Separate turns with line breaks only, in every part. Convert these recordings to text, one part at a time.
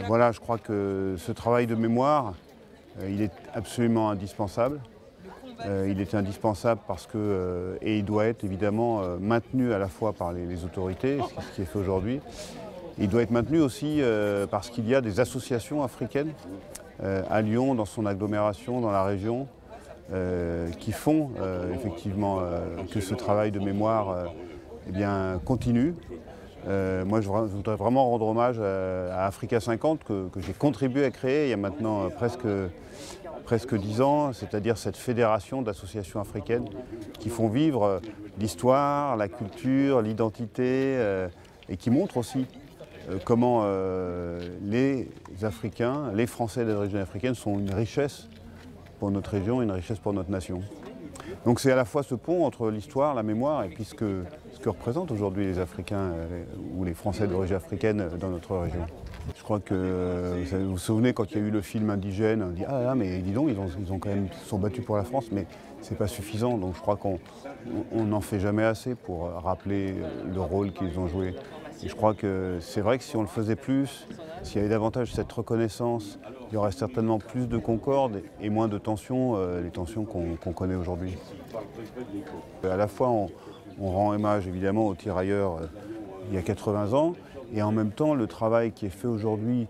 Voilà, je crois que ce travail de mémoire, il est absolument indispensable. Il est indispensable parce que, et il doit être évidemment maintenu à la fois par les autorités, ce qui est fait aujourd'hui. Il doit être maintenu aussi parce qu'il y a des associations africaines à Lyon, dans son agglomération, dans la région, qui font effectivement que ce travail de mémoire eh bien, continue. Moi, je voudrais vraiment rendre hommage à Africa 50 que j'ai contribué à créer il y a maintenant presque 10 ans, c'est-à-dire cette fédération d'associations africaines qui font vivre l'histoire, la culture, l'identité et qui montrent aussi comment les Africains, les Français des régions africaines sont une richesse pour notre région, une richesse pour notre nation. Donc c'est à la fois ce pont entre l'histoire, la mémoire et puis ce que représentent aujourd'hui les Africains ou les Français d'origine africaine dans notre région. Je crois que vous vous souvenez quand il y a eu le film Indigène, on dit ah là mais dis donc ils ont quand même sont battus pour la France, mais c'est pas suffisant. Donc je crois qu'on n'en fait jamais assez pour rappeler le rôle qu'ils ont joué. Et je crois que c'est vrai que si on le faisait plus, s'il y avait davantage cette reconnaissance, il y aurait certainement plus de concorde et moins de tensions, les tensions qu'on connaît aujourd'hui. À la fois on rend hommage évidemment aux tirailleurs il y a 80 ans, et en même temps le travail qui est fait aujourd'hui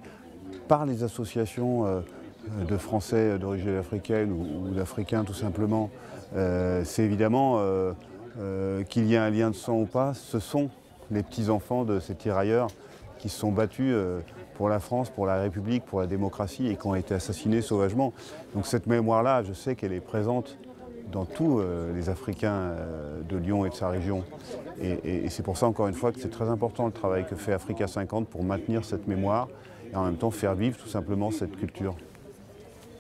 par les associations de Français d'origine africaine ou d'Africains tout simplement, c'est évidemment qu'il y a un lien de sang ou pas, ce sont les petits-enfants de ces tirailleurs qui se sont battus pour la France, pour la République, pour la démocratie et qui ont été assassinés sauvagement. Donc cette mémoire-là, je sais qu'elle est présente dans tous les Africains de Lyon et de sa région. Et c'est pour ça, encore une fois, que c'est très important le travail que fait Africa 50 pour maintenir cette mémoire et en même temps faire vivre tout simplement cette culture.